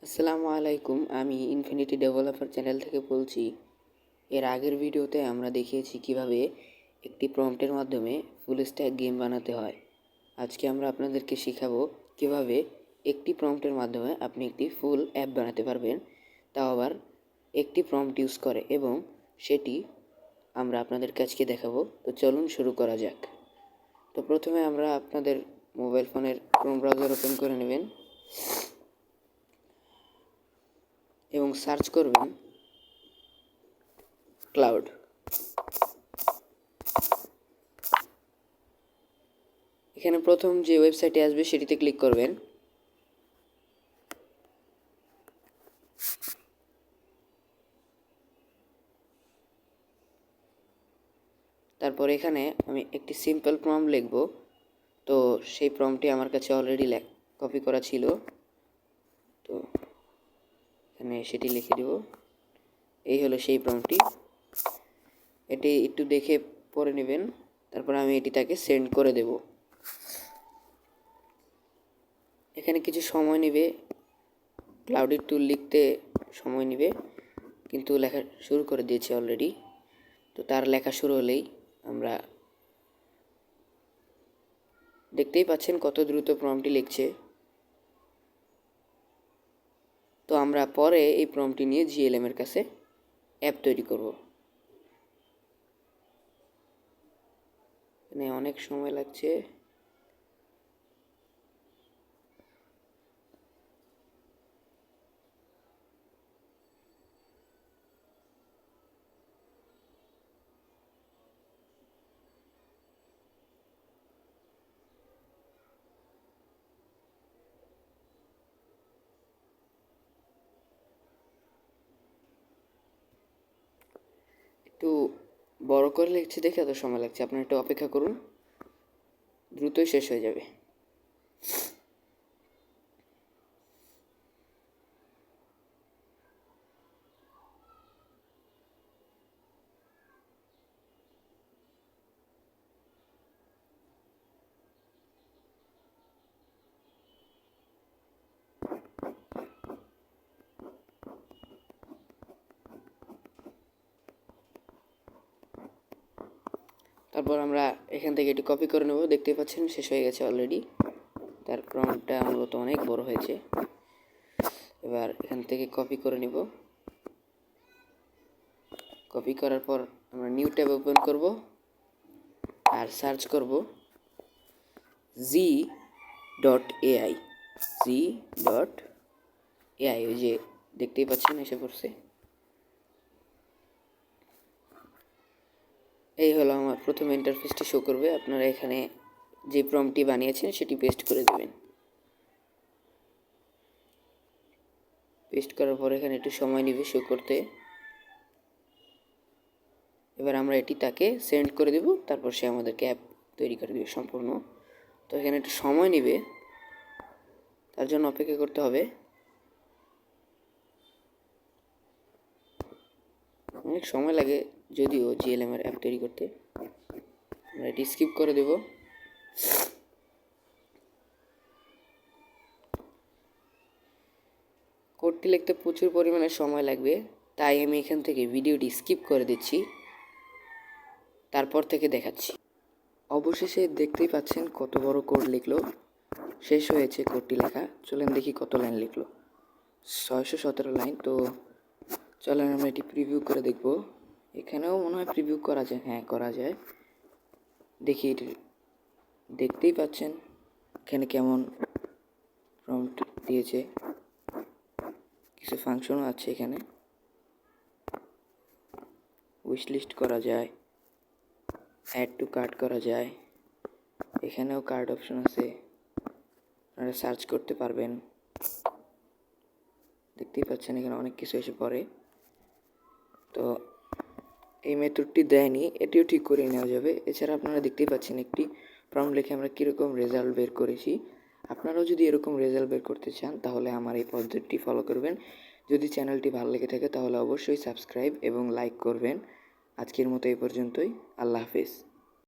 আসসালামু আলাইকুম। আমি ইনফিনিটি ডেভেলপার চ্যানেল থেকে বলছি। এর আগের ভিডিওতে আমরা দেখিয়েছি কিভাবে একটি প্রম্পটের মাধ্যমে ফুল স্ট্যাক গেম বানাতে হয়। আজকে আমরা আপনাদেরকে শেখাবো কিভাবে একটি প্রম্পটের মাধ্যমে আপনি একটি ফুল অ্যাপ বানাতে পারবেন, তাও আবার একটি প্রম্পট ইউজ করে, এবং সেটি আমরা আপনাদেরকে আজকে দেখাবো। তো চলুন শুরু করা যাক। তো প্রথমে আমরা আপনাদের মোবাইল ফোনের ক্রোম ব্রাউজার ওপেন করে নেবেন এবং সার্চ করবেন ক্লাউড। এখানে প্রথম যে ওয়েবসাইটে আসবে সেটিতে ক্লিক করবেন। তারপর এখানে আমি একটি সিম্পল প্রম্পট লিখব। তো সেই প্রম্পটটি আমার কাছে অলরেডি কপি করা ছিল, তো এখানে সেটি লিখে দেব। এই হলো সেই প্রম্পটটি। এটি একটু দেখে পড়ে নেবেন। তারপর আমি এটি তাকে সেন্ড করে দেব। এখানে কিছু সময় নেবে, ক্লাউডের টুল লিখতে সময় নেবে, কিন্তু লেখা শুরু করে দিয়েছি অলরেডি। তো তার লেখা শুরু হলেই আমরা দেখতেই পাচ্ছেন কত দ্রুত প্রম্পটটি লিখছে। তো আমরা পরে এই প্রম্পটটি নিয়ে জিএলএম এর কাছে অ্যাপ তৈরি করব। এখানে অনেক সময় লাগছে। একটু বড় করে লিখছি দেখে এত সময় লাগছে। আপনারা একটু অপেক্ষা করুন, দ্রুতই শেষ হয়ে যাবে। তারপর আমরা এখান থেকে এটি কপি করে নেব। দেখতেই পাচ্ছেন শেষ হয়ে গেছে অলরেডি। তার প্রম্পটটা মূলত অনেক বড় হয়েছে। এবার এখান থেকে কপি করে নিব। কপি করার পর আমরা নিউ ট্যাব ওপেন করব আর সার্চ করব জি.এআই। জি.এআই, ওই যে দেখতেই পাচ্ছেন এসে পড়ছে। এই হলো আমার প্রথম ইন্টারফেসটি শো করবে। আপনারা এখানে যে প্রম্পটটি বানিয়েছেন সেটি পেস্ট করে দেবেন। পেস্ট করার পর এখানে একটু সময় নেবে শো করতে। এবার আমরা এটি তাকে সেন্ড করে দেব। তারপর সে আমাদেরকে অ্যাপ তৈরি করে দেবে সম্পূর্ণ। তো এখানে একটু সময় নেবে, তার জন্য অপেক্ষা করতে হবে। অনেক সময় লাগে যদিও জিএলএম এর অ্যাপ তৈরি করতে। আমরা এটি স্কিপ করে দেব। কোডটি লিখতে প্রচুর পরিমাণে সময় লাগবে, তাই আমি এখান থেকে ভিডিওটি স্কিপ করে দিচ্ছি, তারপর থেকে দেখাচ্ছি। অবশেষে দেখতেই পাচ্ছেন কত বড় কোড লিখলো। শেষ হয়েছে কোডটি লেখা। চলেন দেখি কত লাইন লিখলো। 617 লাইন। তো চলেন আমরা এটি প্রিভিউ করে দেখব। এখানেও মনে হয় প্রিভিউ করা যায়। হ্যাঁ, করা যায়। দেখি এটি। দেখতেই পাচ্ছেন এখানে কেমন প্রম্পট দিয়েছে। কিছু ফাংশনও আছে এখানে। উইশ লিস্ট করা যায়, অ্যাড টু কার্ট করা যায়। এখানেও কার্ড অপশন আছে, আপনারা সার্চ করতে পারবেন। দেখতেই পাচ্ছেন এখানে অনেক কিছু এসে পড়ে। তো এই মেথডটি দেয়নি, এটিও ঠিক করে নেওয়া যাবে। এছাড়া আপনারা দেখতেই পাচ্ছেন একটি প্রম্পট লিখে আমরা কীরকম রেজাল্ট বের করেছি। আপনারাও যদি এরকম রেজাল্ট বের করতে চান তাহলে আমার এই পদ্ধতিটি ফলো করবেন। যদি চ্যানেলটি ভালো লেগে থাকে তাহলে অবশ্যই সাবস্ক্রাইব এবং লাইক করবেন। আজকের মতো এই পর্যন্তই। আল্লাহ হাফেজ।